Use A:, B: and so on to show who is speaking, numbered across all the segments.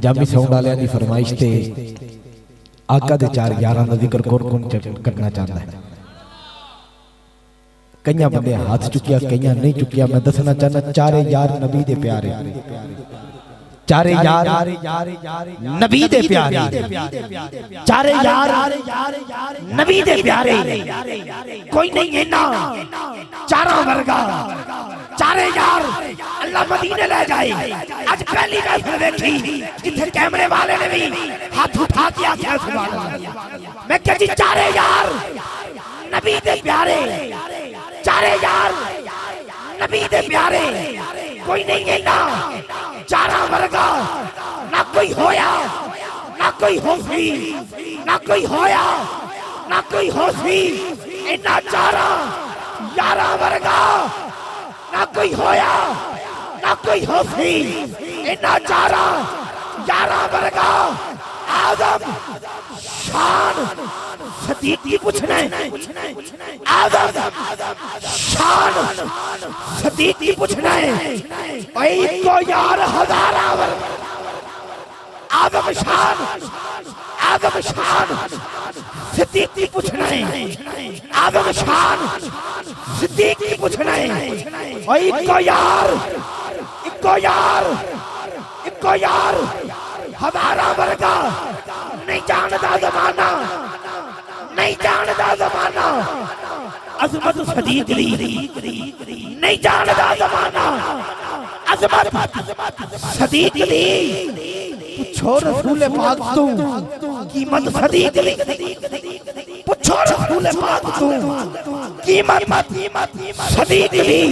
A: Jami sound वालियां दी फरमाइश ते आका दे चार यारां दा जिक्र कौन करना चाहता है। कई बंदे हाथ चुकिया कई नहीं चुकिया। मैं दसना चाहना चारे यार नबी दे प्यारे, चारे यार नबी दे प्यारे, चारे यार नबी दे प्यारे। कोई नहीं है ना चारा वर्गा, चारे यार अल्लाह मदीने ले जाए। आज पहली महफिल देखी जिथे कैमरे वाले ने भी हाथ उठा के आख्या सुभान अल्लाह। मैं कह जी चारे यार नबी दे प्यारे, चारे यार नबी दे प्यारे। कोई नहीं है ना चारा वर्गा, ना कोई होया ना कोई होसी, ना कोई होया ना कोई होसी। इन्ना चारा यारा वर्गा ना कोई होया ना कोई होसी। इन्ना चारा यारा वर्गा आदम शान सदीक की पूछना है, आदम शान सदीक की पूछना है। को यार हजारा आदम शान, आदम शान सदीक की पूछना है, आदम शान सदीक की पूछना है। को यार, इको यार, इको यार हमारा वर्गा नहीं जानता जमाना, नहीं जानता जमाना। अजमत सदीक दी नहीं जानता जमाना, अजमत सदीक दी। पूछो रसूल पाक तू कीमत सदीक दी, पूछो रसूल पाक तू कीमत सदीक दी।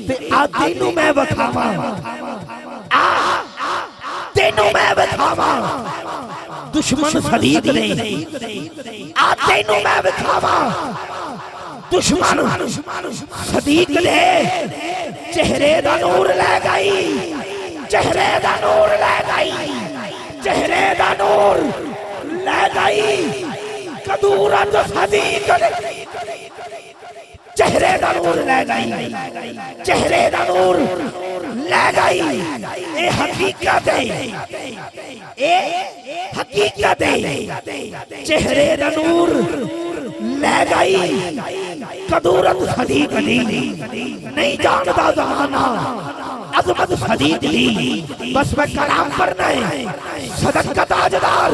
A: ते आ तेनू मैं बखावा, आ तेनू मैं बखावा दुश्मन सदीक ने, आ तेनू मैं बखावा दुश्मन सदीक ने। चेहरे दा नूर ले गई, चेहरे दा नूर ले गई, चेहरे दा नूर ले गई कदूरत सदीक ने। चेहरे दा नूर ले गई, चेहरे दा नूर ले गई। ए हकीकत है, ए हकीकत है। चेहरे दा नूर ले गई कदूरत सदीक दी। नहीं जानता जमाना अजमत सदीक दी। बस मैं कलाम करना है सदक का ताजदार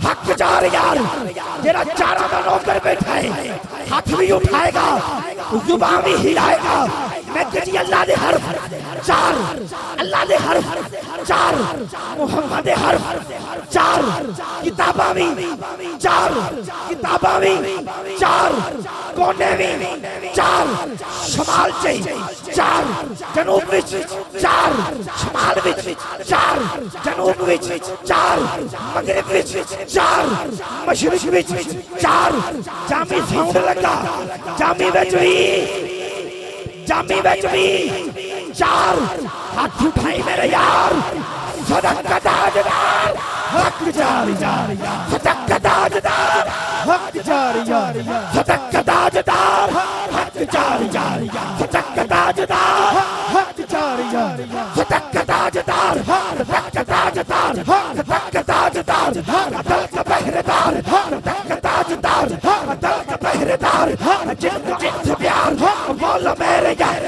A: हक जार यार। तेरा चारा का नौकर बैठा है, हाथ भी उठाएगा जुबान भी हिलाएगा। मैं कजी अल्लाह दे हर्फ चार, अल्लाह दे हर्फ चार, मोहम्मद दे हर्फ चार, किताबा भी चार, किताबा भी चार, कोने भी चार, शमाल चे चार, जनूब विच चार, शमाल विच चार, जनूब विच चार, मगरिब विच चार, मशरिक विच चार। जामी साउंड लगा, जामी विच भी, जामी विच भी चार। हाथ उठाई मेरे यार सदक का ताजदार हक जारी जारी, सदक का ताजदार हक जारी जारी, सदक का ताजदार हक जारी जारी, सदक का ताजदार हक जारी जारी, सदक का ताजदार, सदक का ताजदार, सदक का ताजदार, अदल का पहरेदार, सदक का ताजदार, अदल का पहरेदार। जिनको जिनसे प्यार बोलो मेरे यार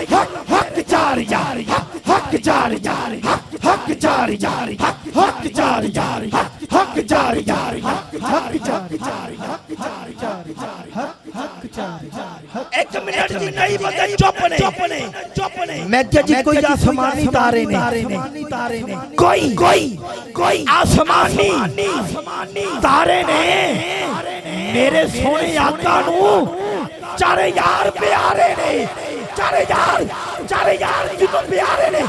A: हक जारी जारी, हक जारी जारी, हक जारी जारी, हक जारी जारी, हक जारी जारी, हक जारी जारी, हक जारी जारी, हक जारी जारी। एक मिनट जी नहीं बता, चुप ने चुप ने। मैं क्या जी कोई आसमानी तारे ने, कोई कोई कोई आसमानी तारे ने मेरे सोने आका नू चारे यार प्यारे ने, चारे यार जिन्हों प्यारे ने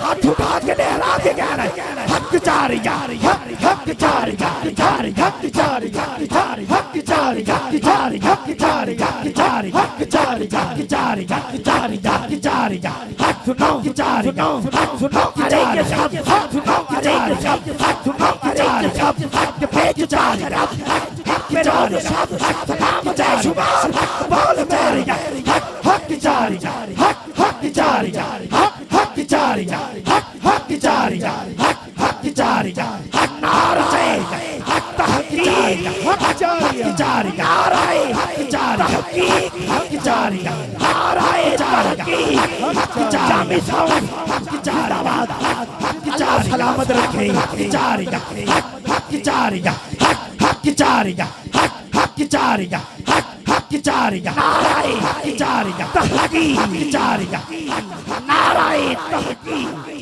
A: हाथ उठा के लहरा के कह रहे हक जारी जारी, हक जारी जारी जारी, हक जारी जारी जारी, हक जारी जारी जारी, हक जारी जारी जारी, हक जारी जारी जारी, हक जारी जारी जारी, हक सुनो जारी, हक सुनो जारी, हक सुनो जारी, हक सुनो जारी, हक भेज जारी, हक जारी, हक सलाम जय शुभान, हक बोल मेरे हक जारी जारी, हक जारी जारी, हक जारी जारी, हक जारी जारी, हक जारी जारिया नार से हक तहकीक हक जारिया नाराए हक जारिया हक जारिया नाराए जारिया हक जामी साउंड हक जारिया अल्लाह सलामत रखे जारिया हक जारिया हक जारिया हक जारिया हक जारिया नाराए हक जारिया तहकीक जारिया नाराए तहकीक